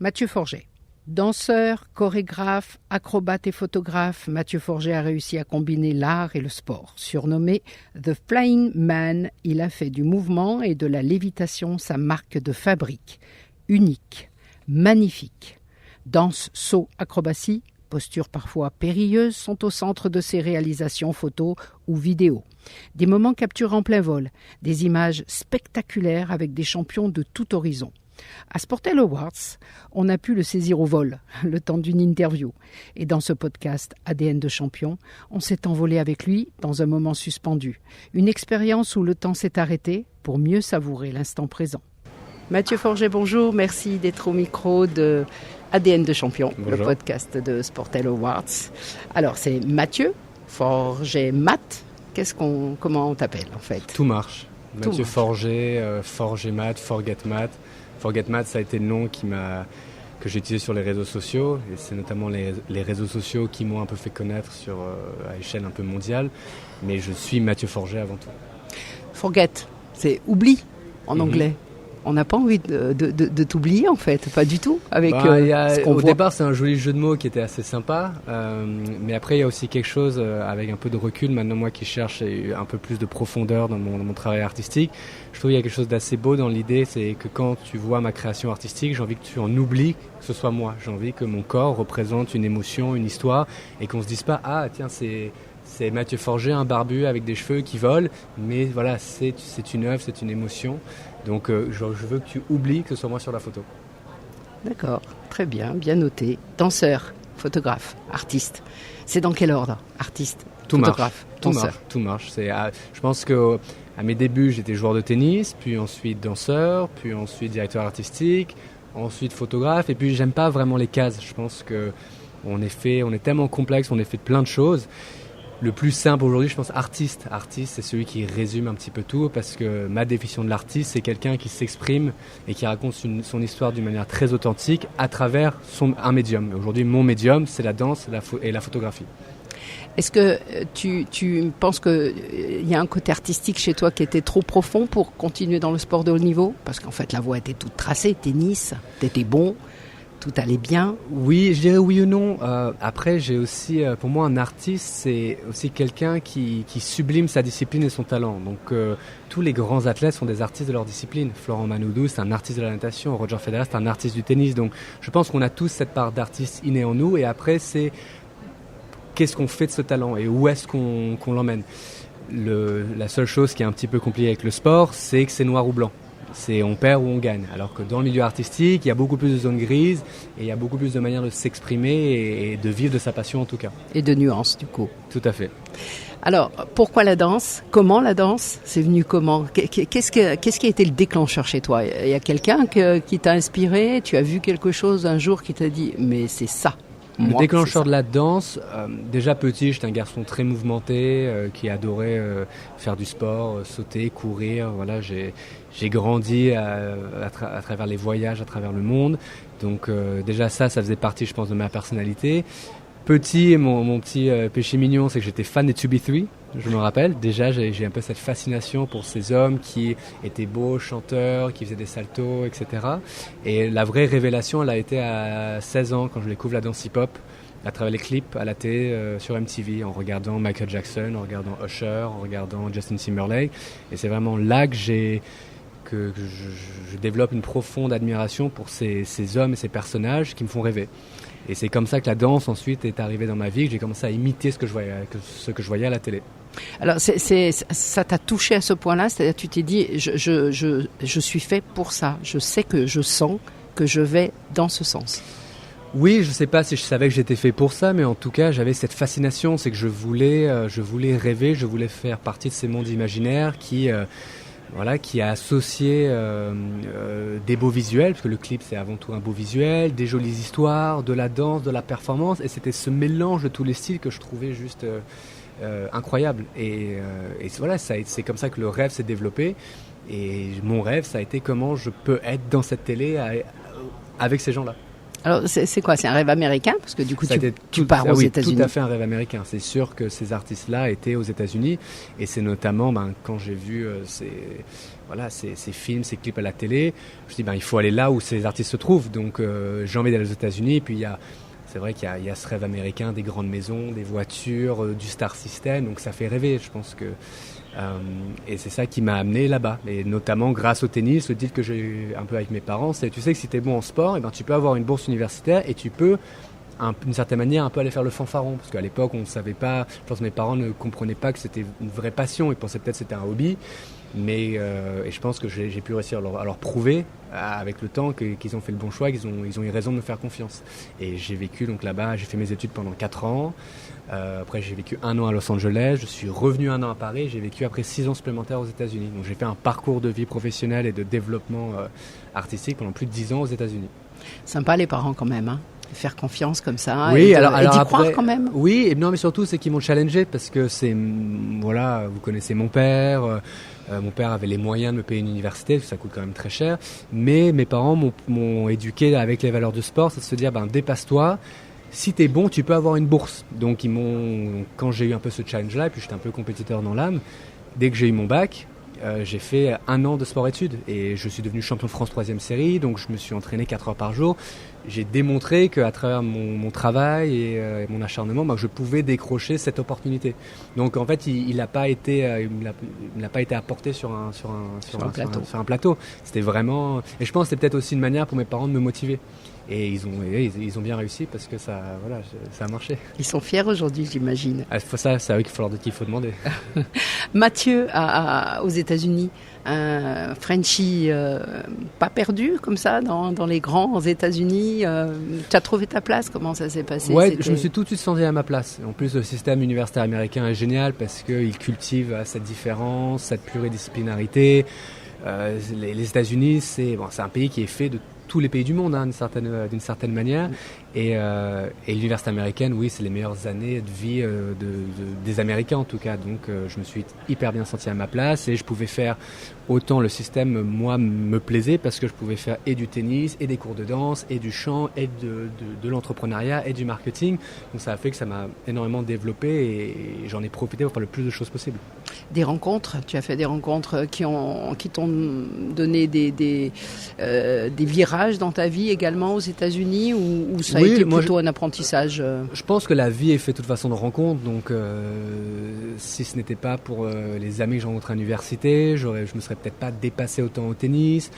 Mathieu Forget. Danseur, chorégraphe, acrobate et photographe, Mathieu Forget a réussi à combiner l'art et le sport. Surnommé The Flying Man, il a fait du mouvement et de la lévitation sa marque de fabrique. Unique, magnifique. Danse, saut, acrobatie, postures parfois périlleuses sont au centre de ses réalisations photos ou vidéos. Des moments capturés en plein vol, des images spectaculaires avec des champions de tout horizon. À Sportel Awards, on a pu le saisir au vol, le temps d'une interview. Et dans ce podcast ADN de champion, on s'est envolé avec lui dans un moment suspendu. Une expérience où le temps s'est arrêté pour mieux savourer l'instant présent. Mathieu Forget, bonjour. Merci d'être au micro de ADN de champion, Bonjour. Le podcast de Sportel Awards. Alors, c'est Mathieu Forget Matt. Comment on t'appelle en fait? Tout marche. Tout Mathieu marche. Forget, Forget Matt, Forget Matt. Forget Matt, ça a été le nom que j'ai utilisé sur les réseaux sociaux. Et c'est notamment les réseaux sociaux qui m'ont un peu fait connaître à échelle un peu mondiale. Mais je suis Mathieu Forget avant tout. Forget, c'est oubli en anglais. On n'a pas envie de t'oublier en fait, pas du tout. Au départ, c'est un joli jeu de mots qui était assez sympa. Mais après, il y a aussi quelque chose avec un peu de recul. Maintenant, moi qui cherche un peu plus de profondeur dans mon travail artistique, je trouve qu'il y a quelque chose d'assez beau dans l'idée. C'est que quand tu vois ma création artistique, j'ai envie que tu en oublies que ce soit moi. J'ai envie que mon corps représente une émotion, une histoire, et qu'on se dise pas « Ah, tiens, c'est Mathieu Forget, un barbu avec des cheveux qui volent », mais voilà, c'est une œuvre, c'est une émotion. Donc je veux que tu oublies que ce soit moi sur la photo. D'accord, très bien, bien noté. Danseur, photographe, artiste. C'est dans quel ordre? Artiste, Tout photographe, danseur. Tout marche. Je pense que à mes débuts, j'étais joueur de tennis, puis ensuite danseur, puis ensuite directeur artistique, ensuite photographe, et puis j'aime pas vraiment les cases. Je pense que on est tellement complexe, on est fait de plein de choses. Le plus simple aujourd'hui, je pense, artiste. Artiste, c'est celui qui résume un petit peu tout, parce que ma définition de l'artiste, c'est quelqu'un qui s'exprime et qui raconte son histoire d'une manière très authentique à travers un médium. Et aujourd'hui, mon médium, c'est la danse et la photographie. Est-ce que tu penses qu'il y a un côté artistique chez toi qui était trop profond pour continuer dans le sport de haut niveau? Parce qu'en fait, la voie était toute tracée, tennis, t'étais bon. Tout allait bien? Oui, je dirais oui ou non. Après, j'ai aussi, pour moi, un artiste, c'est aussi quelqu'un qui sublime sa discipline et son talent. Donc, tous les grands athlètes sont des artistes de leur discipline. Florent Manoudou, c'est un artiste de la natation. Roger Federer, c'est un artiste du tennis. Donc, je pense qu'on a tous cette part d'artiste innée en nous. Et après, c'est qu'est-ce qu'on fait de ce talent et où est-ce qu'on l'emmène. La seule chose qui est un petit peu compliquée avec le sport, c'est que c'est noir ou blanc. C'est on perd ou on gagne. Alors que dans le milieu artistique, il y a beaucoup plus de zones grises et il y a beaucoup plus de manières de s'exprimer et de vivre de sa passion en tout cas. Et de nuances du coup. Tout à fait. Alors, pourquoi la danse? Comment la danse? C'est venu comment? Qu'est-ce qui a été le déclencheur chez toi? Il y a quelqu'un qui t'a inspiré? Tu as vu quelque chose un jour qui t'a dit « mais c'est ça ». Le déclencheur de la danse, déjà petit, j'étais un garçon très mouvementé qui adorait faire du sport, sauter, courir. Voilà, j'ai grandi à travers les voyages, à travers le monde. Donc déjà ça faisait partie, je pense, de ma personnalité. Petit, mon petit péché mignon, c'est que j'étais fan des 2B3, je me rappelle. Déjà, j'ai un peu cette fascination pour ces hommes qui étaient beaux, chanteurs, qui faisaient des saltos, etc. Et la vraie révélation, elle a été à 16 ans, quand je découvre la danse hip-hop, à travers les clips à la télé sur MTV, en regardant Michael Jackson, en regardant Usher, en regardant Justin Timberlake. Et c'est vraiment là que je développe une profonde admiration pour ces hommes et ces personnages qui me font rêver. Et c'est comme ça que la danse ensuite est arrivée dans ma vie, que j'ai commencé à imiter ce que je voyais à la télé. Alors ça t'a touché à ce point-là, c'est-à-dire tu t'es dit je suis fait pour ça, je sais que je sens que je vais dans ce sens. Oui, je sais pas si je savais que j'étais fait pour ça, mais en tout cas j'avais cette fascination, c'est que je voulais rêver, je voulais faire partie de ces mondes imaginaires qui a associé des beaux visuels, parce que le clip c'est avant tout un beau visuel, des jolies histoires, de la danse, de la performance, et c'était ce mélange de tous les styles que je trouvais juste incroyable. Et voilà, c'est comme ça que le rêve s'est développé, et mon rêve ça a été comment je peux être dans cette télé avec ces gens-là. Alors, c'est quoi? C'est un rêve américain? Parce que du coup, tu pars aux États-Unis. Tout à fait un rêve américain. C'est sûr que ces artistes-là étaient aux États-Unis. Et c'est notamment quand j'ai vu ces films, ces clips à la télé, je me dis il faut aller là où ces artistes se trouvent. Donc j'ai envie d'aller aux États-Unis. Et puis c'est vrai qu'il y a ce rêve américain des grandes maisons, des voitures, du star system. Donc ça fait rêver. Je pense que et c'est ça qui m'a amené là-bas, et notamment grâce au tennis. Le deal que j'ai eu un peu avec mes parents, c'est tu sais que si tu es bon en sport, tu peux avoir une bourse universitaire et tu peux d'une certaine manière un peu aller faire le fanfaron, parce qu'à l'époque on ne savait pas, je pense que mes parents ne comprenaient pas que c'était une vraie passion, ils pensaient peut-être que c'était un hobby, mais et je pense que j'ai pu réussir à leur prouver avec le temps qu'ils ont fait le bon choix, qu'ils ont eu raison de me faire confiance. Et j'ai vécu donc là-bas, j'ai fait mes études pendant 4 ans. Après j'ai vécu 1 an à Los Angeles, je suis revenu 1 an à Paris, j'ai vécu après 6 ans supplémentaires aux États-Unis. Donc j'ai fait un parcours de vie professionnelle et de développement artistique pendant plus de 10 ans aux États-Unis. Sympa les parents quand même, hein, faire confiance comme ça, oui, et alors d'y après, croire quand même. Oui, et non, mais surtout c'est qu'ils m'ont challengé, parce que voilà, vous connaissez mon père. Mon père avait les moyens de me payer une université, parce que ça coûte quand même très cher. Mais mes parents m'ont éduqué avec les valeurs de sport, c'est de se dire dépasse-toi. Si t'es bon, tu peux avoir une bourse. Donc quand j'ai eu un peu ce challenge-là, et puis j'étais un peu compétiteur dans l'âme, dès que j'ai eu mon bac, j'ai fait 1 an de sport-études et je suis devenu champion de France 3e série, donc je me suis entraîné 4 heures par jour. J'ai démontré qu'à travers mon travail et mon acharnement, je pouvais décrocher cette opportunité. Donc en fait, il n'a pas été apporté sur un plateau. C'était vraiment, et je pense que c'était peut-être aussi une manière pour mes parents de me motiver. Et ils ont bien réussi, parce que ça a marché. Ils sont fiers aujourd'hui, j'imagine. Ça, c'est à eux qu'il faut demander. Mathieu, aux États-Unis, un Frenchie pas perdu comme ça dans les grands États-Unis. Tu as trouvé ta place? Comment ça s'est passé? Ouais, je me suis tout de suite senti à ma place. En plus, le système universitaire américain est génial, parce qu'il cultive cette différence, cette pluridisciplinarité. Les États-Unis, c'est un pays qui est fait de tous les pays du monde, d'une certaine manière. Et l'université américaine, oui, c'est les meilleures années de vie des Américains en tout cas. Donc je me suis hyper bien senti à ma place, et je pouvais faire autant le système, moi, me plaisait, parce que je pouvais faire et du tennis, et des cours de danse, et du chant, et de l'entrepreneuriat, et du marketing. Donc ça a fait que ça m'a énormément développé, et j'en ai profité pour faire le plus de choses possible. Des rencontres, tu as fait des rencontres qui t'ont donné des virages dans ta vie également aux États-Unis, ou ça a été plutôt un apprentissage? Je pense que la vie est faite de toute façon de rencontres, donc si ce n'était pas pour les amis que j'ai rencontrés à l'université, je me serais peut-être pas dépassé autant au tennis,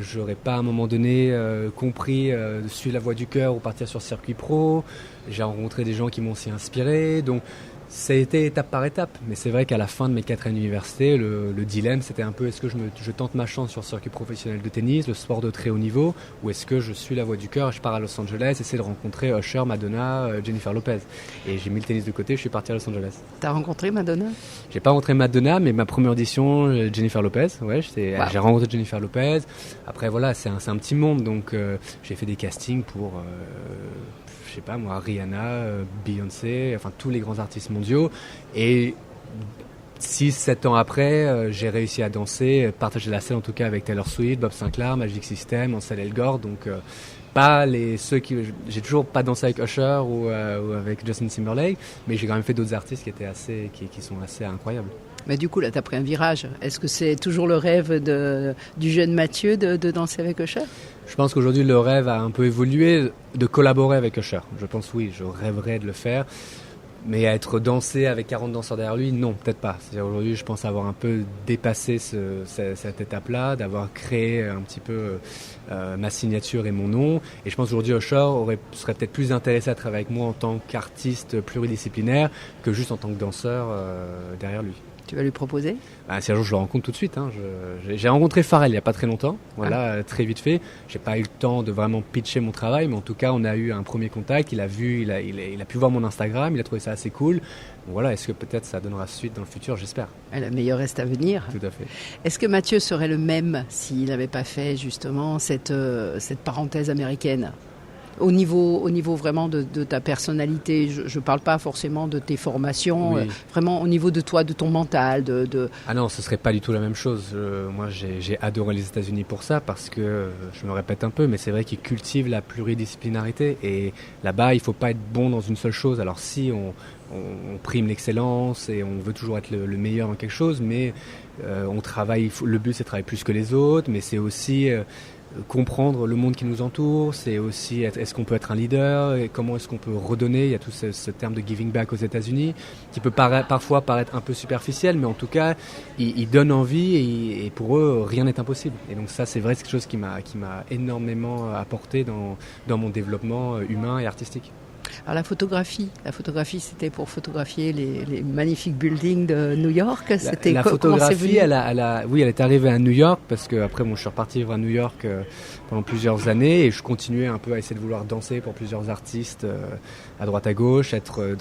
j'aurais pas à un moment donné compris de suivre la voie du cœur ou partir sur circuit pro. J'ai rencontré des gens qui m'ont aussi inspiré, donc ça a été étape par étape, mais c'est vrai qu'à la fin de mes 4 années d'université, le dilemme, c'était un peu, est-ce que je tente ma chance sur le circuit professionnel de tennis, le sport de très haut niveau, ou est-ce que je suis la voie du cœur et je pars à Los Angeles, essayer de rencontrer Usher, Madonna, Jennifer Lopez. Et j'ai mis le tennis de côté, je suis parti à Los Angeles. T'as rencontré Madonna? J'ai pas rencontré Madonna, mais ma première audition, Jennifer Lopez, ouais, j'ai rencontré Jennifer Lopez. Après voilà, c'est un petit monde, donc j'ai fait des castings pour... je sais pas moi, Rihanna, Beyoncé, enfin tous les grands artistes mondiaux. Et 6-7 ans après, j'ai réussi à danser, partager la scène en tout cas avec Taylor Swift, Bob Sinclair, Magic System, Ansel Elgort. Donc j'ai toujours pas dansé avec Usher ou avec Justin Timberlake, mais j'ai quand même fait d'autres artistes qui sont assez incroyables. Mais du coup, là, tu as pris un virage. Est-ce que c'est toujours le rêve du jeune Mathieu de danser avec Usher? Je pense qu'aujourd'hui, le rêve a un peu évolué, de collaborer avec Usher. Je pense, oui, je rêverais de le faire. Mais être dansé avec 40 danseurs derrière lui, non, peut-être pas. C'est-à-dire aujourd'hui, je pense avoir un peu dépassé cette étape-là, d'avoir créé un petit peu ma signature et mon nom. Et je pense aujourd'hui, Usher serait peut-être plus intéressé à travailler avec moi en tant qu'artiste pluridisciplinaire que juste en tant que danseur derrière lui. Tu vas lui proposer? Si un jour je le rencontre tout de suite. J'ai rencontré Pharrell il n'y a pas très longtemps, très vite fait. J'ai pas eu le temps de vraiment pitcher mon travail, mais en tout cas on a eu un premier contact. Il a pu voir mon Instagram, il a trouvé ça assez cool. Donc voilà, est-ce que peut-être ça donnera suite dans le futur, j'espère. Et le meilleur reste à venir. Tout à fait. Est-ce que Mathieu serait le même s'il n'avait pas fait justement cette parenthèse américaine? Au niveau vraiment de ta personnalité, je parle pas forcément de tes formations, vraiment au niveau de toi, de ton mental, Ah non, ce serait pas du tout la même chose. Moi, j'ai adoré les États-Unis pour ça, parce que, je me répète un peu, mais c'est vrai qu'ils cultivent la pluridisciplinarité, et là-bas, il faut pas être bon dans une seule chose. Alors si on prime l'excellence et on veut toujours être le meilleur dans quelque chose, mais on travaille, le but c'est de travailler plus que les autres, mais c'est aussi comprendre le monde qui nous entoure, c'est aussi est-ce qu'on peut être un leader, et comment est-ce qu'on peut redonner. Il y a tout ce terme de giving back aux États-Unis qui peut parfois paraître un peu superficiel, mais en tout cas il donne envie, et pour eux rien n'est impossible. Et donc ça, c'est vrai, c'est quelque chose qui m'a énormément apporté dans mon développement humain et artistique. Alors la photographie, c'était pour photographier les magnifiques buildings de New York. C'était la photographie, elle est arrivée à New York, parce que après, je suis reparti vivre à New York pendant plusieurs années, et je continuais un peu à essayer de vouloir danser pour plusieurs artistes à droite à gauche, être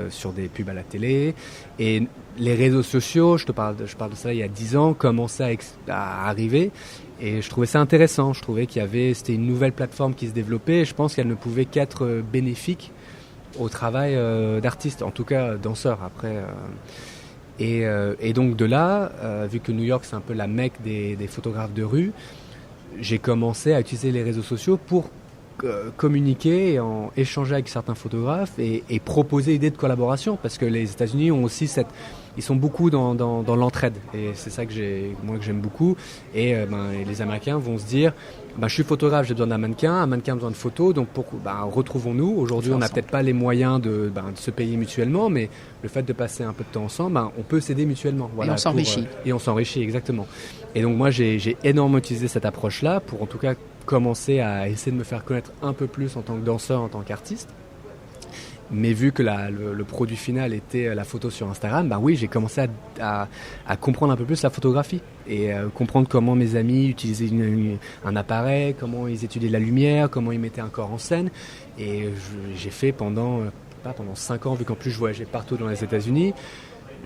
sur des pubs à la télé. Et les réseaux sociaux, je parle de ça il y a 10 ans, commençaient à arriver. Et je trouvais ça intéressant. Je trouvais c'était une nouvelle plateforme qui se développait, et je pense qu'elle ne pouvait qu'être bénéfique au travail d'artiste, en tout cas danseur après. Et donc de là, vu que New York c'est un peu la mecque des photographes de rue, j'ai commencé à utiliser les réseaux sociaux pour communiquer et échanger avec certains photographes, et proposer idées de collaboration, parce que les États-Unis ont aussi ils sont beaucoup dans l'entraide, et c'est ça que j'aime beaucoup. Et les Américains vont se dire, je suis photographe, j'ai besoin d'un mannequin, un mannequin a besoin de photos, donc retrouvons-nous. Aujourd'hui, on n'a peut-être pas les moyens de se payer mutuellement, mais le fait de passer un peu de temps ensemble, on peut s'aider mutuellement. Voilà, et on s'enrichit. Et on s'enrichit, exactement. Et donc moi, j'ai énormément utilisé cette approche-là pour, en tout cas, commencer à essayer de me faire connaître un peu plus en tant que danseur, en tant qu'artiste. Mais vu que le produit final était la photo sur Instagram, oui, j'ai commencé à comprendre un peu plus la photographie, et comprendre comment mes amis utilisaient un appareil, comment ils étudiaient la lumière, comment ils mettaient un corps en scène. Et j'ai fait pendant 5 ans, vu qu'en plus je voyageais partout dans les États-Unis,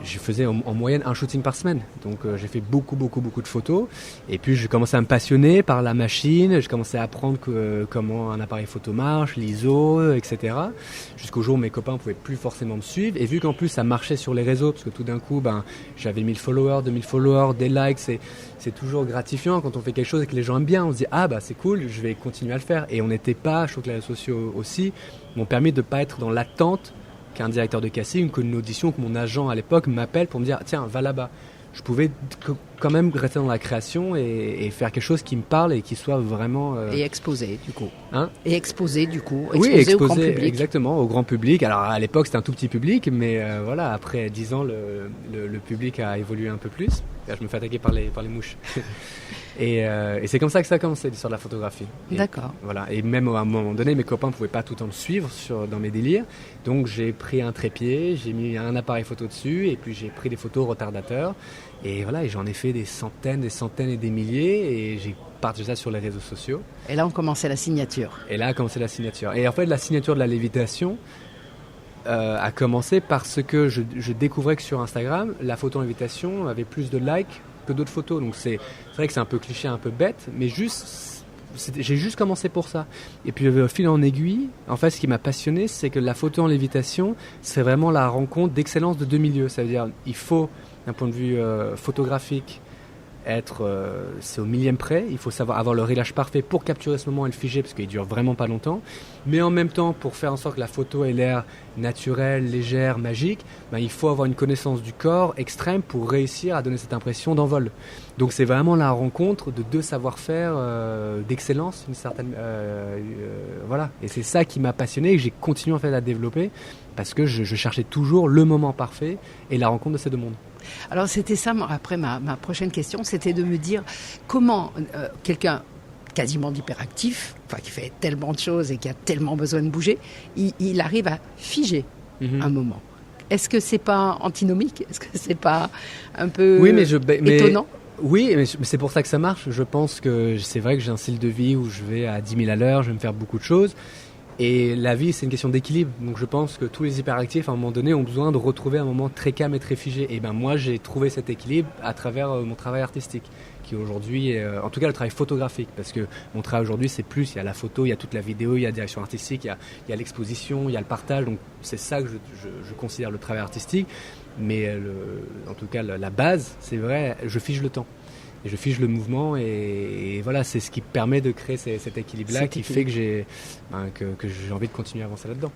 je faisais en moyenne un shooting par semaine. Donc j'ai fait beaucoup de photos. Et puis j'ai commencé à me passionner par la machine. J'ai commencé à apprendre comment un appareil photo marche, l'ISO, etc. Jusqu'au jour où mes copains ne pouvaient plus forcément me suivre. Et vu qu'en plus ça marchait sur les réseaux, parce que tout d'un coup j'avais 1000 followers, 2000 followers, des likes. C'est toujours gratifiant quand on fait quelque chose et que les gens aiment bien. On se dit c'est cool, je vais continuer à le faire. Et je trouve que les réseaux sociaux aussi m'ont permis de ne pas être dans l'attente qu'un directeur de casting, qu'une audition, que mon agent à l'époque m'appelle pour me dire tiens, va là-bas. Je pouvais quand même rester dans la création et faire quelque chose qui me parle et qui soit vraiment... Et exposer du coup. Exposer au grand public. Exactement, au grand public. Alors à l'époque c'était un tout petit public, mais après 10 ans le public a évolué un peu plus. Là, je me fais attaquer par les mouches. Et c'est comme ça que ça a commencé, l'histoire de la photographie. D'accord. Voilà. Et même à un moment donné, mes copains ne pouvaient pas tout le temps me suivre dans mes délires. Donc j'ai pris un trépied, j'ai mis un appareil photo dessus, et puis j'ai pris des photos retardateurs. Et voilà, et j'en ai fait des centaines et des milliers, et j'ai partagé ça sur les réseaux sociaux. Et là, on commençait la signature. Et en fait, la signature de la lévitation a commencé parce que je découvrais que sur Instagram, la photo en lévitation avait plus de likes que d'autres photos. Donc c'est vrai que c'est un peu cliché, un peu bête, mais j'ai juste commencé pour ça. Et puis au fil en aiguille, en fait, ce qui m'a passionné, c'est que la photo en lévitation, c'est vraiment la rencontre d'excellence de deux milieux. Ça veut dire, il faut, d'un point de vue photographique, c'est au millième près. Il faut savoir avoir le réglage parfait pour capturer ce moment et le figer, parce qu'il dure vraiment pas longtemps. Mais en même temps, pour faire en sorte que la photo ait l'air naturelle, légère, magique, il faut avoir une connaissance du corps extrême pour réussir à donner cette impression d'envol. Donc c'est vraiment la rencontre de deux savoir-faire d'excellence, une certaine voilà. Et c'est ça qui m'a passionné et que j'ai continué en fait à développer, parce que je cherchais toujours le moment parfait et la rencontre de ces deux mondes. Alors c'était ça, après ma prochaine question, c'était de me dire comment quelqu'un quasiment d'hyperactif, qui fait tellement de choses et qui a tellement besoin de bouger, il arrive à figer un moment. Est-ce que c'est pas antinomique ? Est-ce que c'est pas un peu étonnant ? Oui, mais c'est pour ça que ça marche. Je pense que c'est vrai que j'ai un style de vie où je vais à 10 000 à l'heure, je vais me faire beaucoup de choses. Et la vie, c'est une question d'équilibre. Donc je pense que tous les hyperactifs, à un moment donné, ont besoin de retrouver un moment très calme et très figé. Et moi, j'ai trouvé cet équilibre à travers mon travail artistique, qui qui aujourd'hui, en tout cas le travail photographique, parce que mon travail aujourd'hui c'est plus, il y a la photo, il y a toute la vidéo, il y a la direction artistique, il y a l'exposition, il y a le partage, donc c'est ça que je considère le travail artistique, mais en tout cas la base, c'est vrai, je fige le temps. Et je fige le mouvement et voilà, c'est ce qui permet de créer cet équilibre-là qui fait que j'ai envie de continuer à avancer là-dedans.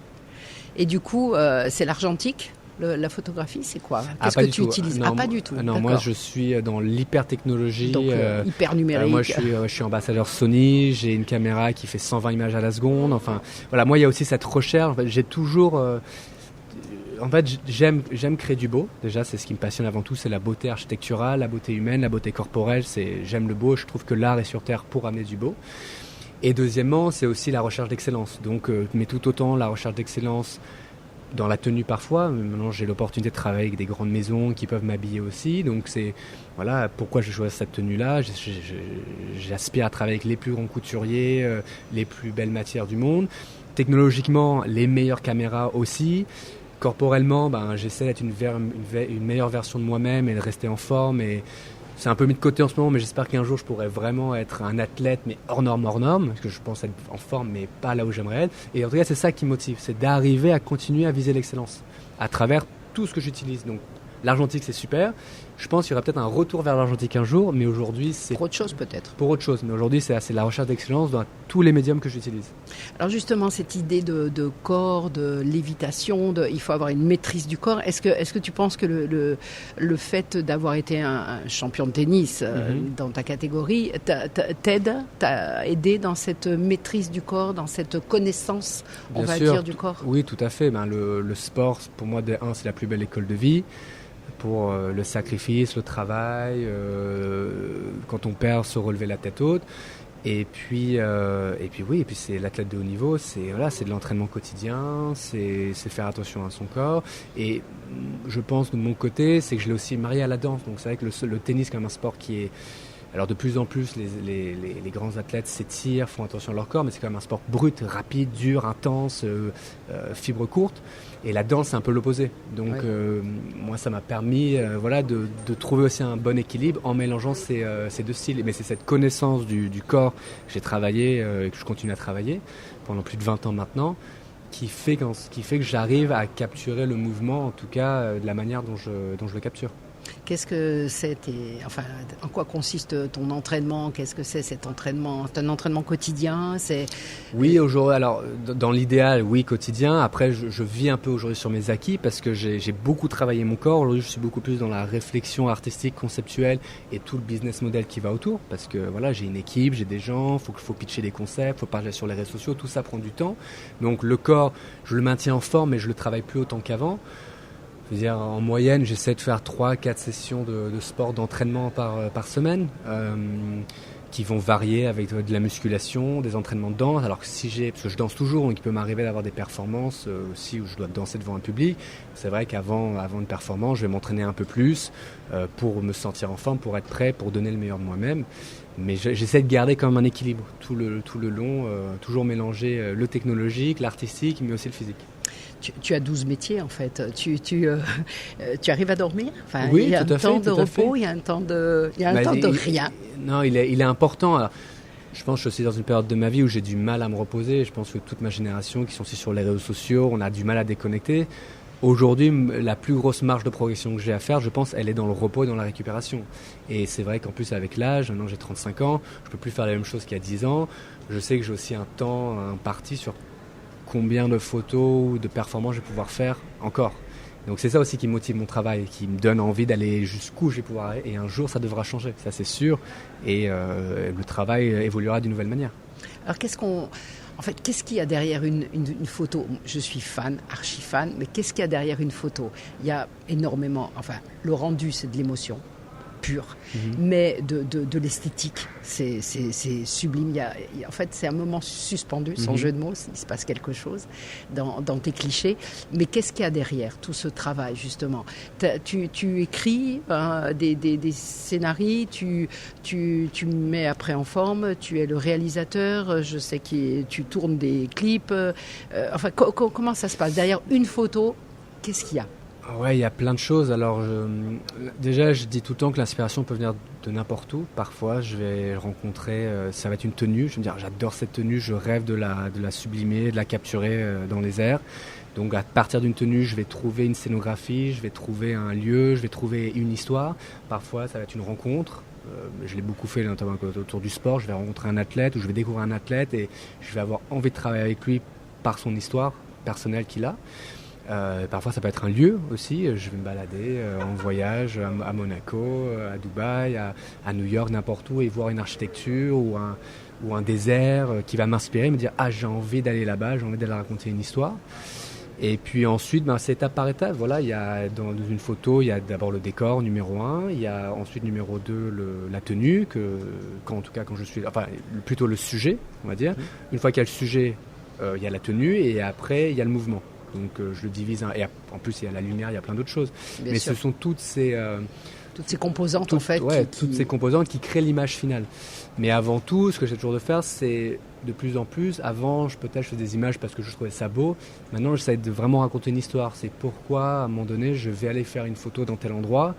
Et du coup, c'est l'argentique, la photographie, c'est quoi? Qu'est-ce que tu utilises? Pas du tout. Non, moi je suis dans l'hyper-technologie. Donc hyper numérique. Moi je suis ambassadeur Sony, j'ai une caméra qui fait 120 images à la seconde. Enfin, voilà, moi il y a aussi cette recherche. En fait, j'ai toujours... En fait, j'aime créer du beau. Déjà, c'est ce qui me passionne avant tout, c'est la beauté architecturale, la beauté humaine, la beauté corporelle. J'aime le beau. Je trouve que l'art est sur Terre pour amener du beau. Et deuxièmement, c'est aussi la recherche d'excellence. Donc, mais tout autant la recherche d'excellence dans la tenue parfois. Maintenant, j'ai l'opportunité de travailler avec des grandes maisons qui peuvent m'habiller aussi. Donc, c'est voilà pourquoi je choisis cette tenue-là. J'aspire à travailler avec les plus grands couturiers, les plus belles matières du monde. Technologiquement, les meilleures caméras aussi. Corporellement, j'essaie d'être une meilleure version de moi-même et de rester en forme. Et c'est un peu mis de côté en ce moment, mais j'espère qu'un jour je pourrai vraiment être un athlète, mais hors norme, parce que je pense être en forme, mais pas là où j'aimerais être. Et en tout cas, c'est ça qui me motive, c'est d'arriver à continuer à viser l'excellence à travers tout ce que j'utilise. Donc, l'argentique, c'est super. Je pense qu'il y aura peut-être un retour vers l'argentique un jour, mais aujourd'hui, c'est... Pour autre chose, peut-être. Pour autre chose, mais aujourd'hui, c'est la recherche d'excellence dans tous les médiums que j'utilise. Alors justement, cette idée de corps, de lévitation, il faut avoir une maîtrise du corps. Est-ce que tu penses que le fait d'avoir été un champion de tennis dans ta catégorie t'a aidé dans cette maîtrise du corps, dans cette connaissance, dire, du corps? Oui, tout à fait. Le sport, pour moi, c'est la plus belle école de vie. Pour le sacrifice, le travail, quand on perd, se relever la tête haute. Et puis c'est l'athlète de haut niveau, c'est de l'entraînement quotidien, c'est faire attention à son corps. Et je pense de mon côté, c'est que je l'ai aussi marié à la danse. Donc c'est vrai que le tennis, comme un sport qui est... Alors de plus en plus, les grands athlètes s'étirent, font attention à leur corps, mais c'est quand même un sport brut, rapide, dur, intense, fibre courte. Et la danse, c'est un peu l'opposé. Donc moi, ça m'a permis de trouver aussi un bon équilibre en mélangeant ces deux styles. Mais c'est cette connaissance du corps que j'ai travaillé et que je continue à travailler pendant plus de 20 ans maintenant, qui fait que j'arrive à capturer le mouvement, en tout cas de la manière dont je le capture. Qu'est-ce que c'est en quoi consiste ton entraînement? Qu'est-ce que c'est cet entraînement? C'est un entraînement quotidien? Oui, aujourd'hui, alors dans l'idéal, oui, quotidien. Après, je vis un peu aujourd'hui sur mes acquis parce que j'ai beaucoup travaillé mon corps. Aujourd'hui, je suis beaucoup plus dans la réflexion artistique, conceptuelle et tout le business model qui va autour. Parce que voilà, j'ai une équipe, j'ai des gens, faut pitcher des concepts, faut parler sur les réseaux sociaux, tout ça prend du temps. Donc le corps, je le maintiens en forme, mais je le travaille plus autant qu'avant. Je veux dire, en moyenne, j'essaie de faire 3-4 sessions de sport, d'entraînement par semaine, qui vont varier avec de la musculation, des entraînements de danse. Alors que parce que je danse toujours, donc il peut m'arriver d'avoir des performances aussi où je dois danser devant un public. C'est vrai qu'avant une performance, je vais m'entraîner un peu plus pour me sentir en forme, pour être prêt, pour donner le meilleur de moi-même. Mais j'essaie de garder quand même un équilibre tout le long, toujours mélanger le technologique, l'artistique, mais aussi le physique. Tu as 12 métiers en fait. Tu arrives à dormir? Oui, il y a tout à un temps fait, de repos, il y a un temps de rien. Non, il est important. Alors, je pense que je suis aussi dans une période de ma vie où j'ai du mal à me reposer. Je pense que toute ma génération qui sont aussi sur les réseaux sociaux, on a du mal à déconnecter. Aujourd'hui, la plus grosse marge de progression que j'ai à faire, je pense, elle est dans le repos et dans la récupération. Et c'est vrai qu'en plus, avec l'âge, maintenant j'ai 35 ans, je ne peux plus faire la même chose qu'il y a 10 ans. Je sais que j'ai aussi un temps imparti sur combien de photos ou de performances je vais pouvoir faire encore. Donc c'est ça aussi qui motive mon travail, qui me donne envie d'aller jusqu'où je vais pouvoir aller. Et un jour, ça devra changer, ça c'est sûr. Et le travail évoluera d'une nouvelle manière. Alors qu'est-ce qu'il y a derrière une photo? Je suis fan, archi fan, mais qu'est-ce qu'il y a derrière une photo? Il y a énormément, le rendu, c'est de l'émotion pure, mais de l'esthétique, c'est sublime. En fait, c'est un moment suspendu, sans jeu de mots, il se passe quelque chose dans tes clichés. Mais qu'est-ce qu'il y a derrière tout ce travail, justement? Tu écris des scénarios, tu mets après en forme, tu es le réalisateur, je sais que tu tournes des clips. Comment ça se passe? Derrière une photo, qu'est-ce qu'il y a? Ouais, il y a plein de choses. Alors, déjà, je dis tout le temps que l'inspiration peut venir de n'importe où. Parfois, je vais rencontrer, ça va être une tenue. Je vais me dire, j'adore cette tenue, je rêve de la sublimer, de la capturer dans les airs. Donc à partir d'une tenue, je vais trouver une scénographie, je vais trouver un lieu, je vais trouver une histoire. Parfois, ça va être une rencontre. Je l'ai beaucoup fait notamment autour du sport. Je vais rencontrer un athlète ou je vais découvrir un athlète et je vais avoir envie de travailler avec lui par son histoire personnelle qu'il a. Parfois ça peut être un lieu aussi, je vais me balader en voyage à Monaco, à Dubaï, à New York, n'importe où et voir une architecture ou un désert qui va m'inspirer, me dire j'ai envie d'aller là-bas, j'ai envie d'aller raconter une histoire. Et puis ensuite, c'est étape par étape. Voilà, il y a dans une photo, il y a d'abord le décor numéro 1, il y a ensuite numéro 2 la tenue, quand je suis, plutôt le sujet, on va dire. Une fois qu'il y a le sujet, il y a la tenue et après il y a le mouvement. Donc je le divise, et en plus il y a la lumière, il y a plein d'autres choses. Bien Mais sûr. ce sont toutes ces composantes toutes ces composantes qui créent l'image finale. Mais avant tout, ce que j'ai toujours de faire, c'est de plus en plus. Avant, je faisais des images parce que je trouvais ça beau. Maintenant, j'essaie de vraiment raconter une histoire. C'est pourquoi, à un moment donné, je vais aller faire une photo dans tel endroit.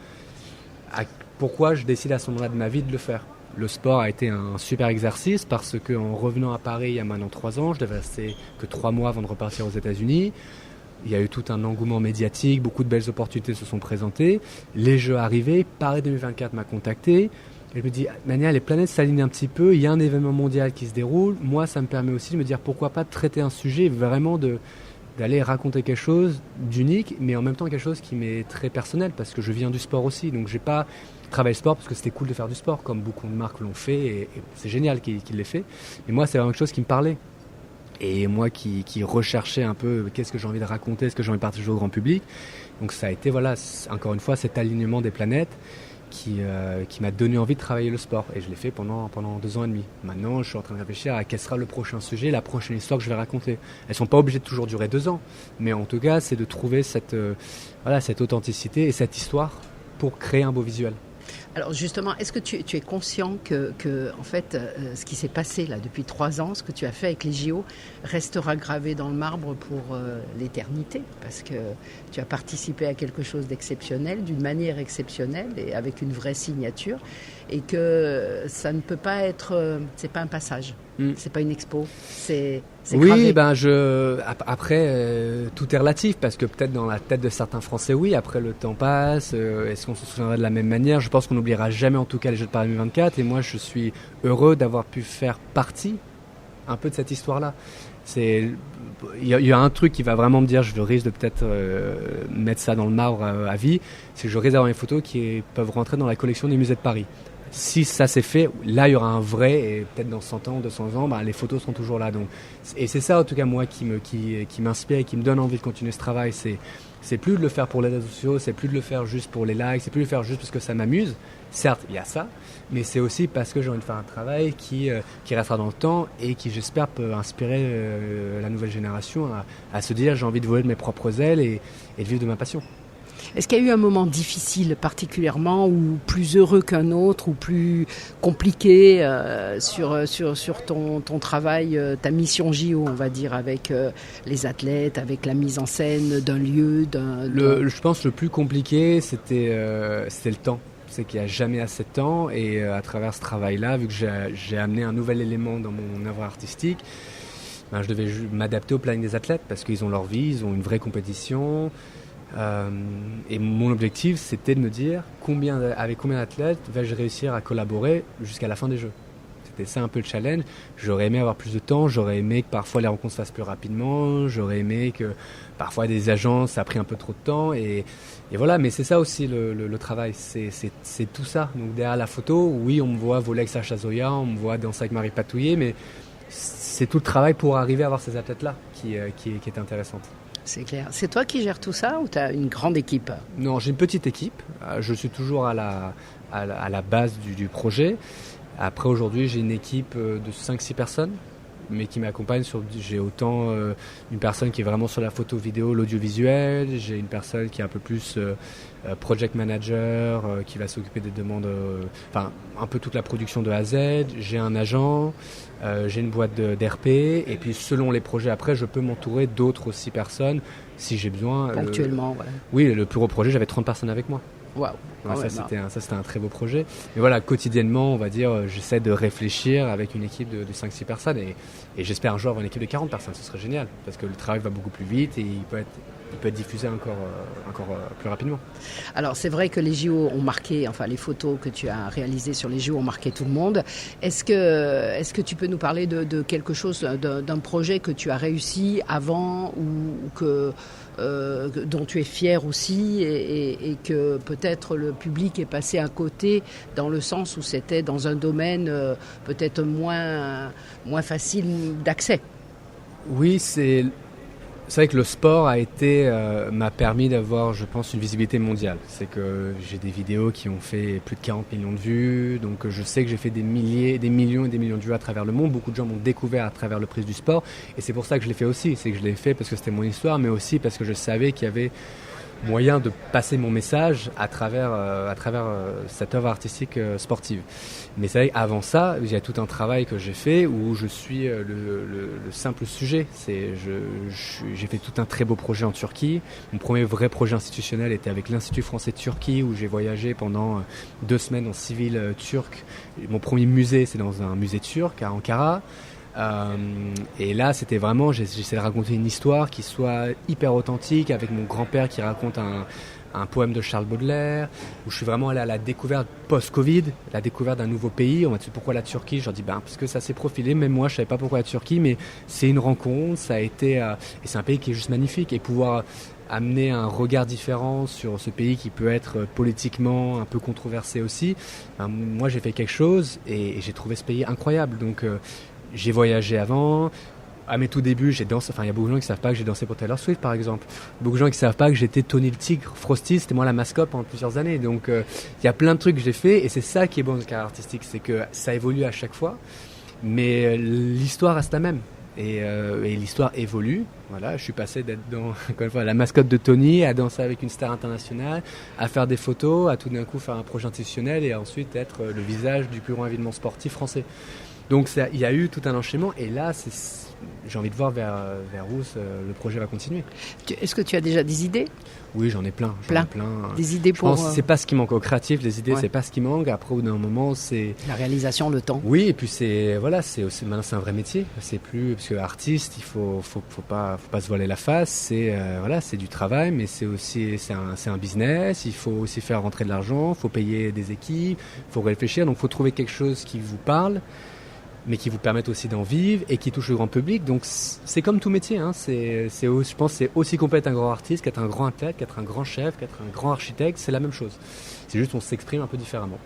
Pourquoi je décide à ce moment-là de ma vie de le faire. Le sport a été un super exercice parce qu'en revenant à Paris il y a maintenant 3 ans, je devais rester que 3 mois avant de repartir aux États-Unis. Il y a eu tout un engouement médiatique, beaucoup de belles opportunités se sont présentées. Les Jeux arrivaient, Paris 2024 m'a contacté. Et je me dis, Mania, les planètes s'alignent un petit peu, il y a un événement mondial qui se déroule. Moi, ça me permet aussi de me dire pourquoi pas de traiter un sujet, vraiment d'aller raconter quelque chose d'unique, mais en même temps quelque chose qui m'est très personnel, parce que je viens du sport aussi. Donc, j'ai pas travaillé le sport parce que c'était cool de faire du sport, comme beaucoup de marques l'ont fait, et c'est génial qu'ils l'aient fait. Mais moi, c'est vraiment quelque chose qui me parlait. Et moi qui recherchais un peu qu'est-ce que j'ai envie de raconter, ce que j'ai envie de partager au grand public. Donc ça a été, encore une fois, cet alignement des planètes qui m'a donné envie de travailler le sport. Et je l'ai fait pendant 2 ans et demi. Maintenant, je suis en train de réfléchir à quel sera le prochain sujet, la prochaine histoire que je vais raconter. Elles ne sont pas obligées de toujours durer 2 ans. Mais en tout cas, c'est de trouver cette authenticité et cette histoire pour créer un beau visuel. Alors justement, est-ce que tu es conscient que en fait, ce qui s'est passé là depuis 3 ans, ce que tu as fait avec les JO, restera gravé dans le marbre pour l'éternité, parce que tu as participé à quelque chose d'exceptionnel, d'une manière exceptionnelle et avec une vraie signature, et que ça ne peut pas être, c'est pas un passage, c'est pas une expo, c'est oui, gravé. Après, tout est relatif, parce que peut-être dans la tête de certains Français, oui, après le temps passe, est-ce qu'on se souviendra de la même manière? Je pense qu'on n'oubliera jamais en tout cas les Jeux de Paris 2024, et moi je suis heureux d'avoir pu faire partie un peu de cette histoire-là. Il y a un truc qui va vraiment me dire, je risque de peut-être mettre ça dans le marbre à vie, c'est que je risque d'avoir des photos qui peuvent rentrer dans la collection des musées de Paris. Si ça s'est fait, là il y aura un vrai, et peut-être dans 100 ans, 200 ans, les photos seront toujours là. Donc, et c'est ça en tout cas moi qui m'inspire et qui me donne envie de continuer ce travail. C'est plus de le faire pour les réseaux sociaux, c'est plus de le faire juste pour les likes, c'est plus de le faire juste parce que ça m'amuse. Certes, il y a ça, mais c'est aussi parce que j'ai envie de faire un travail qui restera dans le temps et qui, j'espère, peut inspirer la nouvelle génération à se dire j'ai envie de voler de mes propres ailes et de vivre de ma passion. Est-ce qu'il y a eu un moment difficile particulièrement, ou plus heureux qu'un autre, ou plus compliqué sur ton travail, ta mission JO, on va dire, avec les athlètes, avec la mise en scène d'un lieu, Je pense que le plus compliqué, c'était le temps. C'est qu'il n'y a jamais assez de temps, et à travers ce travail-là, vu que j'ai amené un nouvel élément dans mon œuvre artistique, je devais m'adapter au planning des athlètes, parce qu'ils ont leur vie, ils ont une vraie compétition. Et mon objectif, c'était de me dire avec combien d'athlètes vais-je réussir à collaborer jusqu'à la fin des Jeux. C'était ça un peu le challenge. J'aurais aimé avoir plus de temps, j'aurais aimé que parfois les rencontres se fassent plus rapidement, j'aurais aimé que parfois des agences, ça a pris un peu trop de temps, et voilà. Mais c'est ça aussi le travail, c'est tout ça. Donc derrière la photo, oui, on me voit voler avec Sacha Zoya, on me voit danser avec Marie Patouillet, mais c'est tout le travail pour arriver à avoir ces athlètes-là qui est intéressante. C'est clair. C'est toi qui gères tout ça, ou tu as une grande équipe? Non, j'ai une petite équipe. Je suis toujours à la base du projet. Après, aujourd'hui, j'ai une équipe de 5-6 personnes, mais qui m'accompagnent j'ai autant une personne qui est vraiment sur la photo vidéo, l'audiovisuel. J'ai une personne qui est un peu plus project manager, qui va s'occuper des demandes, un peu toute la production de A à Z. J'ai un agent, j'ai une boîte d'RP, et puis selon les projets après, je peux m'entourer d'autres aussi personnes si j'ai besoin. Ponctuellement, voilà. Oui, le plus gros projet, j'avais 30 personnes avec moi. Waouh. Ouais, c'était un très beau projet. Mais voilà, quotidiennement, on va dire, j'essaie de réfléchir avec une équipe de 5-6 personnes et j'espère un jour avoir une équipe de 40 personnes. Ce serait génial parce que le travail va beaucoup plus vite et il peut être diffusé encore plus rapidement. Alors c'est vrai que les JO ont marqué, enfin les photos que tu as réalisées sur les JO ont marqué tout le monde. Est-ce que tu peux nous parler de quelque chose, d'un projet que tu as réussi avant ou dont tu es fier aussi et que peut-être le public est passé à côté dans le sens où c'était dans un domaine peut-être moins facile d'accès? Oui, c'est vrai que le sport m'a permis d'avoir, je pense, une visibilité mondiale. C'est que j'ai des vidéos qui ont fait plus de 40 millions de vues, donc je sais que j'ai fait des millions et des millions de vues à travers le monde. Beaucoup de gens m'ont découvert à travers le prisme du sport, et c'est pour ça que je l'ai fait aussi. C'est que je l'ai fait parce que c'était mon histoire, mais aussi parce que je savais qu'il y avait moyen de passer mon message à travers cette œuvre artistique sportive. Mais c'est vrai qu'avant ça, il y a tout un travail que j'ai fait où je suis le simple sujet. J'ai fait tout un très beau projet en Turquie. Mon premier vrai projet institutionnel était avec l'Institut français de Turquie où j'ai voyagé pendant 2 semaines en civil turc. Mon premier musée, c'est dans un musée turc à Ankara. Et là, c'était vraiment, j'essaie de raconter une histoire qui soit hyper authentique, avec mon grand-père qui raconte un poème de Charles Baudelaire, où je suis vraiment allé à la découverte post-Covid, la découverte d'un nouveau pays. On m'a dit pourquoi la Turquie. Je leur dis parce que ça s'est profilé. Même moi, je savais pas pourquoi la Turquie, mais c'est une rencontre. Ça a été et c'est un pays qui est juste magnifique et pouvoir amener un regard différent sur ce pays qui peut être politiquement un peu controversé aussi. Moi, j'ai fait quelque chose et j'ai trouvé ce pays incroyable. Donc j'ai voyagé avant. À mes tout débuts, j'ai dansé. Enfin, il y a beaucoup de gens qui savent pas que j'ai dansé pour Taylor Swift, par exemple. Beaucoup de gens qui savent pas que j'étais Tony le Tigre. Frosty, c'était moi la mascotte pendant plusieurs années. Donc, il y a plein de trucs que j'ai fait, et c'est ça qui est bon dans le carrière artistique, c'est que ça évolue à chaque fois, mais l'histoire reste la même. Et l'histoire évolue. Voilà, je suis passé d'être encore une fois, la mascotte de Tony à danser avec une star internationale, à faire des photos, à tout d'un coup faire un projet institutionnel et ensuite être le visage du plus grand événement sportif français. Donc il y a eu tout un enchaînement et là j'ai envie de voir vers où le projet va continuer. Est-ce que tu as déjà des idées ? Oui, j'en ai plein. Des idées pour... Je pense que c'est pas ce qui manque aux créatifs, les idées, c'est pas ce qui manque. Après, au bout d'un moment, c'est... La réalisation, le temps. Oui, et puis maintenant c'est un vrai métier. C'est plus, parce que artiste, il faut pas se voiler la face. C'est du travail, mais c'est aussi, c'est un business. Il faut aussi faire rentrer de l'argent, il faut payer des équipes, il faut réfléchir. Donc, il faut trouver quelque chose qui vous parle, mais qui vous permettent aussi d'en vivre et qui touche le grand public. Donc c'est comme tout métier, hein. Je pense que c'est aussi complet un grand artiste qu'être un grand athlète, qu'être un grand chef, qu'être un grand architecte, c'est la même chose. C'est juste qu'on s'exprime un peu différemment.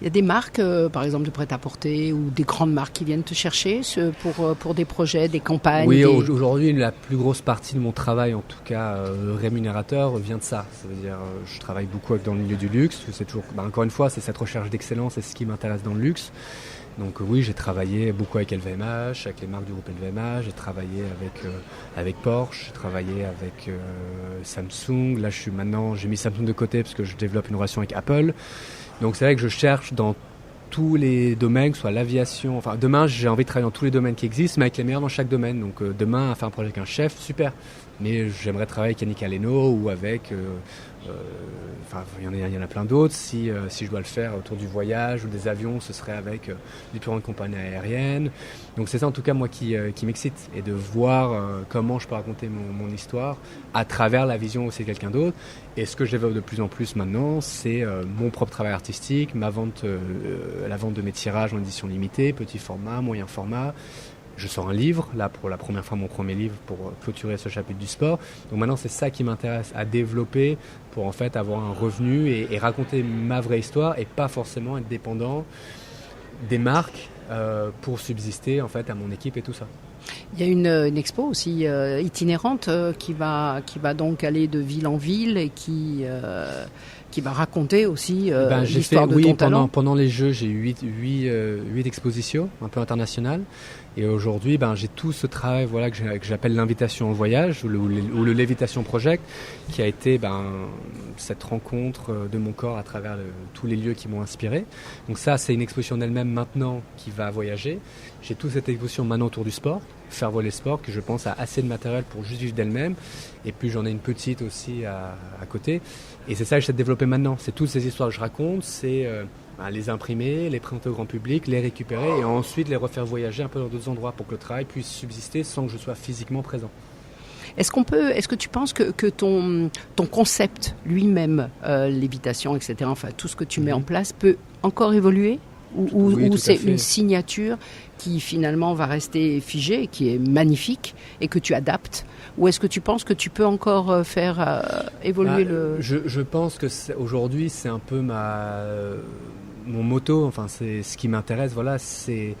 Il y a des marques, par exemple de prêt-à-porter ou des grandes marques qui viennent te chercher pour des projets, des campagnes. Oui, aujourd'hui, la plus grosse partie de mon travail, en tout cas rémunérateur, vient de ça. Ça veut dire, je travaille beaucoup dans le milieu du luxe. C'est toujours, encore une fois, c'est cette recherche d'excellence, c'est ce qui m'intéresse dans le luxe. Donc oui, j'ai travaillé beaucoup avec LVMH, avec les marques du groupe LVMH, j'ai travaillé avec Porsche, j'ai travaillé avec Samsung. Là, j'ai mis Samsung de côté parce que je développe une relation avec Apple. Donc c'est vrai que je cherche dans tous les domaines, que ce soit l'aviation. Enfin, demain, j'ai envie de travailler dans tous les domaines qui existent, mais avec les meilleurs dans chaque domaine. Donc demain, à faire un projet avec un chef, super. Mais j'aimerais travailler avec Yannick Aleno ou avec... il y en a plein d'autres. Si je dois le faire autour du voyage ou des avions, ce serait avec les plus grandes compagnies aériennes. Donc c'est ça en tout cas moi qui m'excite, et de voir comment je peux raconter mon histoire à travers la vision aussi de quelqu'un d'autre. Et ce que je développe de plus en plus maintenant, c'est mon propre travail artistique, la vente de mes tirages en édition limitée, petit format, moyen format. Je sors un livre, là pour la première fois mon premier livre pour clôturer ce chapitre du sport. Donc maintenant c'est ça qui m'intéresse à développer pour en fait avoir un revenu et raconter ma vraie histoire et pas forcément être dépendant des marques pour subsister en fait à mon équipe et tout ça. Il y a une expo aussi itinérante qui va donc aller de ville en ville et qui va raconter aussi l'histoire de ton talent. Pendant les Jeux, j'ai eu 8 expositions un peu internationales. Et aujourd'hui, j'ai tout ce travail que j'appelle l'invitation au voyage ou le Lévitation Project, qui a été cette rencontre de mon corps à travers tous les lieux qui m'ont inspiré. Donc ça, c'est une exposition en elle-même maintenant qui va voyager. J'ai toute cette exposition maintenant autour du sport, faire voler sport, que je pense a assez de matériel pour juste vivre d'elle-même. Et puis j'en ai une petite aussi à côté. Et c'est ça que j'essaie de développer maintenant. C'est toutes ces histoires que je raconte, c'est les imprimer, les présenter au grand public, les récupérer et ensuite les refaire voyager un peu dans d'autres endroits pour que le travail puisse subsister sans que je sois physiquement présent. Est-ce que tu penses que ton concept lui-même, lévitation, etc., enfin tout ce que tu mets en place peut encore évoluer ou c'est une signature qui finalement va rester figée, qui est magnifique et que tu adaptes? Ou est-ce que tu penses que tu peux encore faire évoluer Je pense que aujourd'hui c'est un peu mon motto, enfin c'est ce qui m'intéresse, voilà, c'est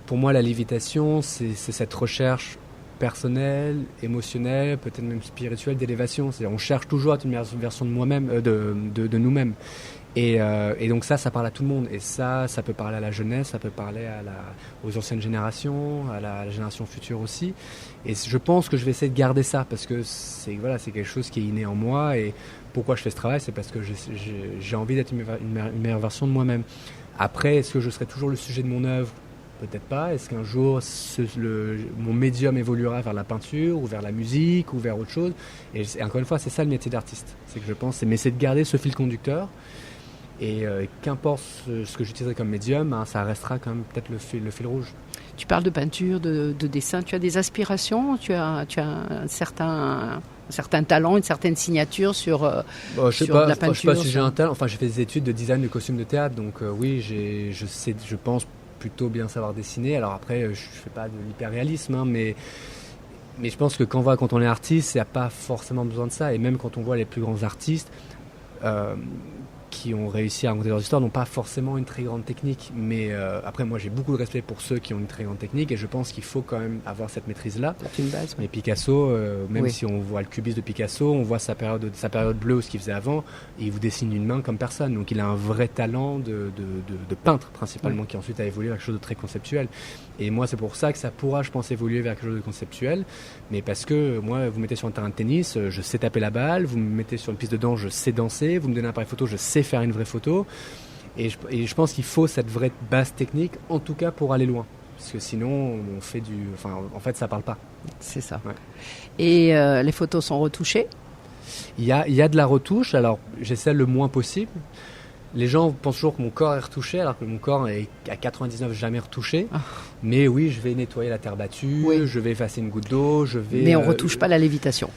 pour moi la lévitation, c'est cette recherche personnelle, émotionnelle, peut-être même spirituelle d'élévation. C'est-à-dire on cherche toujours à être une meilleure version de moi-même, de nous-mêmes. Et donc ça parle à tout le monde. Et ça peut parler à la jeunesse, ça peut parler aux anciennes générations, à la génération future aussi. Et je pense que je vais essayer de garder ça parce que c'est quelque chose qui est inné en moi. Et pourquoi je fais ce travail, c'est parce que j'ai envie d'être une meilleure version de moi-même. Après, est-ce que je serai toujours le sujet de mon œuvre ? Peut-être pas. Est-ce qu'un jour mon médium évoluera vers la peinture ou vers la musique ou vers autre chose ? Et encore une fois, c'est ça le métier d'artiste. C'est que je pense, mais c'est de garder ce fil conducteur. Et qu'importe ce que j'utiliserai comme médium, ça restera quand même peut-être le fil rouge. Tu parles de peinture, de dessin. Tu as des aspirations ? Tu as un certain talent, une certaine signature sur la peinture? Je sais pas si j'ai un talent. Enfin, j'ai fait des études de design de costumes de théâtre, donc oui, je pense plutôt bien savoir dessiner. Alors après, je fais pas de l'hyperréalisme, mais je pense que quand on est artiste, il n'y a pas forcément besoin de ça. Et même quand on voit les plus grands artistes qui ont réussi à raconter leurs histoires n'ont pas forcément une très grande technique. Mais après, moi, j'ai beaucoup de respect pour ceux qui ont une très grande technique et je pense qu'il faut quand même avoir cette maîtrise-là. C'est une base. Mais Picasso, même si on voit le cubisme de Picasso, on voit sa période bleue ou ce qu'il faisait avant, et il vous dessine une main comme personne. Donc il a un vrai talent de peintre principalement, qui ensuite a évolué vers quelque chose de très conceptuel. Et moi, c'est pour ça que ça pourra, je pense, évoluer vers quelque chose de conceptuel. Mais parce que moi, vous me mettez sur un terrain de tennis, je sais taper la balle, vous me mettez sur une piste de danse, je sais danser, vous me donnez un appareil photo, je sais faire une vraie photo. Et je pense qu'il faut cette vraie base technique, en tout cas pour aller loin. Parce que sinon, on fait en fait, ça parle pas. C'est ça. Ouais. Et les photos sont retouchées ? Il y a de la retouche, alors j'essaie le moins possible. Les gens pensent toujours que mon corps est retouché, alors que mon corps est à 99 jamais retouché. Ah. Mais oui, je vais nettoyer la terre battue, je vais effacer une goutte d'eau, Mais on retouche pas la lévitation.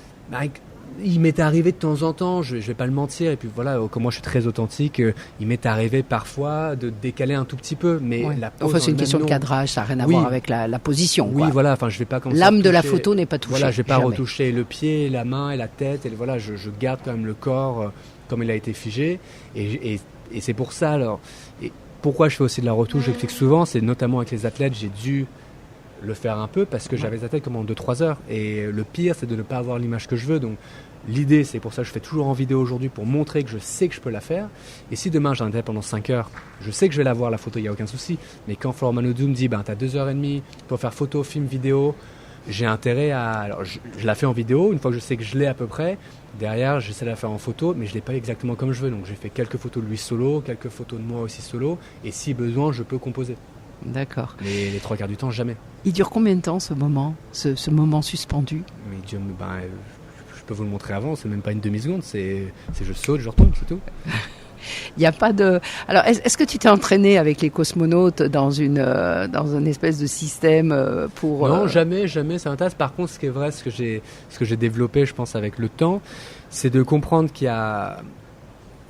Il m'est arrivé de temps en temps, je vais pas le mentir, et puis voilà, comme moi je suis très authentique, il m'est arrivé parfois de décaler un tout petit peu, mais la pose c'est une question de cadrage, ça n'a rien à voir avec la position. Oui, quoi. voilà, enfin je vais pas comme l'âme de la photo n'est pas touchée. Voilà, je vais pas retoucher le pied, la main et la tête, et voilà, je garde quand même le corps comme il a été figé, et c'est pour ça alors. Et pourquoi je fais aussi de la retouche, j'explique souvent, c'est notamment avec les athlètes, j'ai dû le faire un peu parce que j'avais des athlètes comme en 2-3 heures, et le pire c'est de ne pas avoir l'image que je veux. Donc l'idée, c'est pour ça que je fais toujours en vidéo aujourd'hui, pour montrer que je sais que je peux la faire. Et si demain j'ai un athlète pendant 5 heures, je sais que je vais la voir la photo, il n'y a aucun souci. Mais quand Florent Manodou me dit t'as 2h30 pour faire photo, film, vidéo, j'ai intérêt à... Alors je la fais en vidéo, une fois que je sais que je l'ai à peu près, derrière j'essaie de la faire en photo, mais je ne l'ai pas exactement comme je veux. Donc j'ai fait quelques photos de lui solo, quelques photos de moi aussi solo, et si besoin je peux composer. D'accord. Mais les 3 quarts du temps, jamais. Il dure combien de temps ce moment suspendu? Mais je peux vous le montrer avant, c'est même pas une demi-seconde, c'est je saute, je retombe, c'est tout. Il n'y a pas de... Alors, est-ce que tu t'es entraîné avec les cosmonautes dans une espèce de système pour... Non, jamais, ça m'intéresse. Par contre, ce qui est vrai, ce que j'ai développé, je pense, avec le temps, c'est de comprendre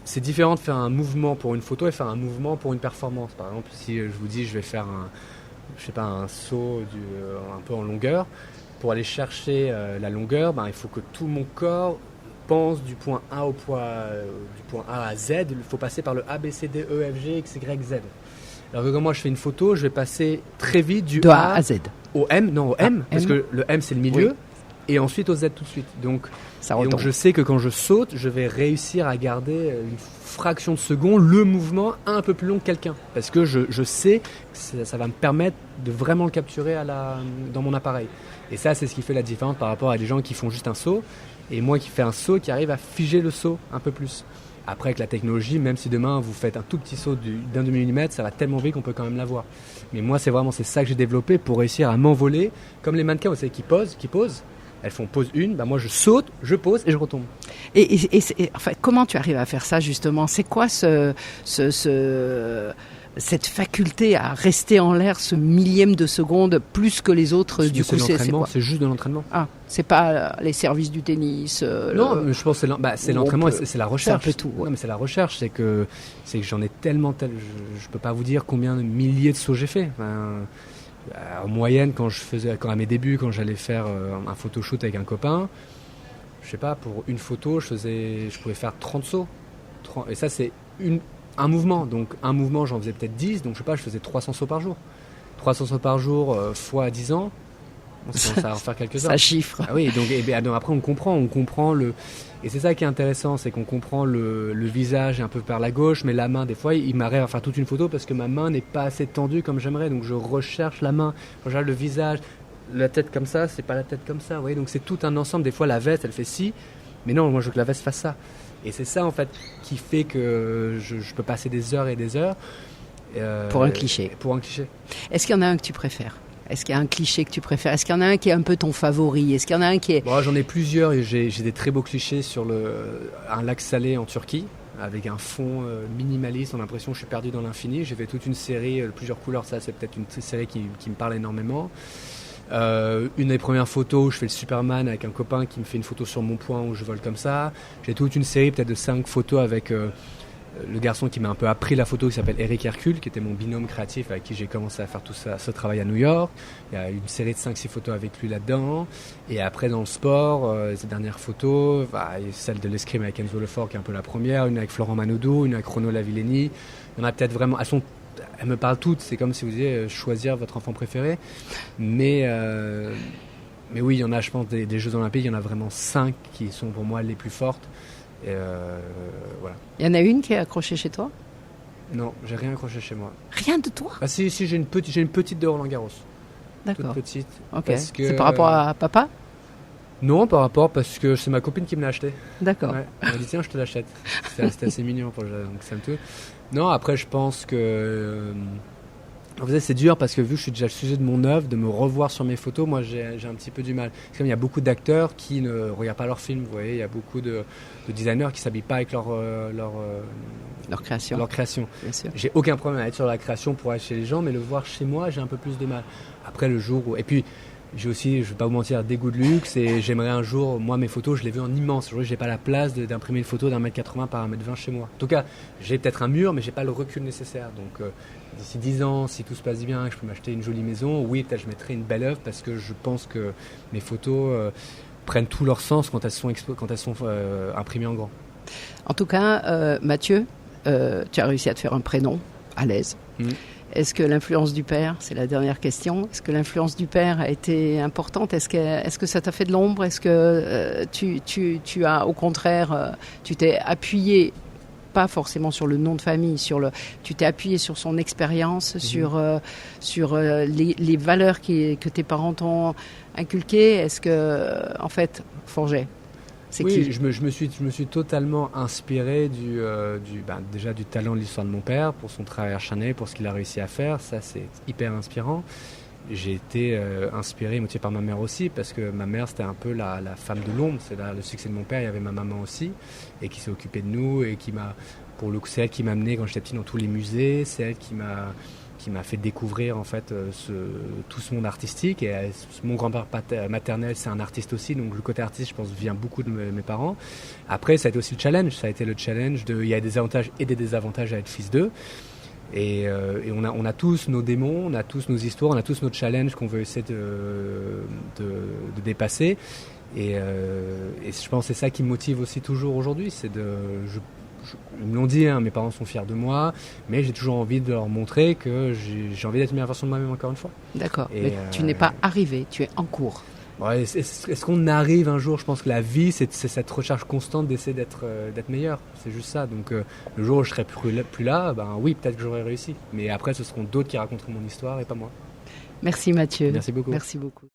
c'est différent de faire un mouvement pour une photo et faire un mouvement pour une performance. Par exemple, si je vous dis je vais faire un saut un peu en longueur, pour aller chercher la longueur, il faut que tout mon corps pense du point A du point A à Z. Il faut passer par le A, B, C, D, E, F, G, X, Y, Z. Alors que quand moi je fais une photo, je vais passer très vite du A à Z. Au M, parce que le M c'est le milieu, et ensuite au Z tout de suite. Donc je sais que quand je saute, je vais réussir à garder une fraction de seconde le mouvement un peu plus long que quelqu'un. Parce que je sais que ça va me permettre de vraiment le capturer dans mon appareil. Et ça, c'est ce qui fait la différence par rapport à des gens qui font juste un saut, et moi qui fais un saut qui arrive à figer le saut un peu plus. Après, avec la technologie, même si demain vous faites un tout petit saut d'un demi-millimètre, ça va tellement vite qu'on peut quand même la voir. Mais moi, c'est ça que j'ai développé pour réussir à m'envoler. Comme les mannequins, vous savez, qui posent. Elles font pose 1, moi je saute, je pose et je retombe. Et enfin, comment tu arrives à faire ça justement ? C'est quoi cette faculté à rester en l'air ce millième de seconde plus que les autres? Du coup, c'est quoi ? C'est juste de l'entraînement. Ah, c'est pas les services du tennis. Non, je pense que c'est l'entraînement, c'est la recherche. C'est un peu tout. Ouais. Non, mais c'est la recherche, c'est que j'en ai tellement, je peux pas vous dire combien de milliers de sauts j'ai fait. Enfin, en moyenne, quand à mes débuts, quand j'allais faire un photoshoot avec un copain, je sais pas, pour une photo, je pouvais faire 30 sauts. Et ça, c'est un mouvement. Donc, un mouvement, j'en faisais peut-être 10. Donc, je sais pas, je faisais 300 sauts par jour. 300 sauts par jour fois 10 ans. Ça va en faire quelques-uns. Ça chiffre. Ah oui, donc après, on comprend le... Et c'est ça qui est intéressant, c'est qu'on comprend le visage un peu par la gauche, mais la main, des fois, il m'arrive à faire toute une photo parce que ma main n'est pas assez tendue comme j'aimerais. Donc, je recherche la main. Quand je regarde le visage, la tête comme ça, c'est pas la tête comme ça. Vous voyez, donc, c'est tout un ensemble. Des fois, la veste, elle fait ci. Mais non, moi, je veux que la veste fasse ça. Et c'est ça, en fait, qui fait que je peux passer des heures et des heures. Pour un cliché. Est-ce qu'il y en a un que tu préfères ? Est-ce qu'il y a un cliché que tu préfères ? Est-ce qu'il y en a un qui est un peu ton favori ? Est-ce qu'il y en a un qui est... Bon, j'en ai plusieurs et j'ai des très beaux clichés sur un lac salé en Turquie avec un fond minimaliste. On a l'impression que je suis perdu dans l'infini. J'ai fait toute une série de plusieurs couleurs. Ça, c'est peut-être une série qui me parle énormément. Une des premières photos où je fais le Superman avec un copain qui me fait une photo sur mon poing où je vole comme ça. J'ai toute une série peut-être de 5 photos avec... le garçon qui m'a un peu appris la photo qui s'appelle Eric Hercule, qui était mon binôme créatif avec qui j'ai commencé à faire tout ça, ce travail à New York. Il y a une série de 5-6 photos avec lui là-dedans. Et après dans le sport, ces dernières photos, celle de l'escrime avec Enzo Lefort qui est un peu la première, une avec Florent Manodou, une avec Renaud Lavillenie. Il y en a peut-être vraiment... Elles me parlent toutes, c'est comme si vous disiez choisir votre enfant préféré. Mais oui, il y en a, je pense, des Jeux Olympiques, il y en a vraiment 5 qui sont pour moi les plus fortes. Et voilà. Il y en a une qui est accrochée chez toi ? Non, j'ai rien accroché chez moi. Rien de toi ? Ah si, j'ai une petite de Roland Garros. D'accord. Toute petite. Ok. Parce que, c'est par rapport à papa ? Non, par rapport parce que c'est ma copine qui me l'a acheté. D'accord. Ouais. Elle m'a dit tiens, je te l'achète. C'était assez mignon pour donc ça me touche. Non, après je pense que en fait, c'est dur parce que vu que je suis déjà le sujet de mon œuvre, de me revoir sur mes photos, moi j'ai un petit peu du mal. C'est comme il y a beaucoup d'acteurs qui ne regardent pas leurs films, vous voyez, il y a beaucoup de designers qui ne s'habillent pas avec leur création. Leur création. Bien sûr. J'ai aucun problème à être sur la création pour aller chez les gens, mais le voir chez moi, j'ai un peu plus de mal. Après le jour où... Et puis j'ai aussi, je ne vais pas vous mentir, des goûts de luxe et j'aimerais un jour, moi mes photos, je les veux en immense. Aujourd'hui, je n'ai pas la place d'imprimer une photo d'1m80 par 1m20 chez moi. En tout cas, j'ai peut-être un mur, mais je n'ai pas le recul nécessaire. Donc d'ici 10 ans, si tout se passe bien, que je peux m'acheter une jolie maison, oui, peut-être je mettrai une belle œuvre parce que je pense que mes photos prennent tout leur sens quand elles sont imprimées en grand. En tout cas, Mathieu, tu as réussi à te faire un prénom à l'aise. Est-ce que l'influence du père, c'est la dernière question, est-ce que l'influence du père a été importante ? Est-ce que ça t'a fait de l'ombre ? Est-ce que tu as, au contraire, tu t'es appuyé, pas forcément sur le nom de famille, tu t'es appuyé sur son expérience, sur les valeurs que tes parents t'ont inculquées ? Est-ce que, en fait, Forget, oui, je me suis totalement inspiré déjà du talent de l'histoire de mon père, pour son travail acharné, pour ce qu'il a réussi à faire. Ça, c'est hyper inspirant. J'ai été inspiré, motivé par ma mère aussi, parce que ma mère, c'était un peu la femme de l'ombre. C'est le succès de mon père, il y avait ma maman aussi, et qui s'est occupée de nous, et pour le coup, c'est elle qui m'a amené quand j'étais petit dans tous les musées, c'est elle qui m'a fait découvrir en fait tout ce monde artistique. Et mon grand-père maternel, c'est un artiste aussi, donc le côté artiste, je pense, vient beaucoup de mes parents. Après, ça a été aussi le challenge. Ça a été le challenge il y a des avantages et des désavantages à être fils d'eux. Et on a tous nos démons, on a tous nos histoires, on a tous nos challenges qu'on veut essayer de dépasser. Et je pense que c'est ça qui me motive aussi toujours aujourd'hui, c'est ils me l'ont dit, mes parents sont fiers de moi, mais j'ai toujours envie de leur montrer que j'ai envie d'être une meilleure version de moi-même encore une fois. D'accord, mais tu n'es pas arrivé, tu es en cours. Ouais, est-ce qu'on arrive un jour ? Je pense que la vie, c'est cette recherche constante d'essayer d'être meilleur. C'est juste ça. Donc le jour où je serai plus là, oui, peut-être que j'aurai réussi. Mais après, ce seront d'autres qui raconteront mon histoire et pas moi. Merci Mathieu. Merci beaucoup. Merci beaucoup.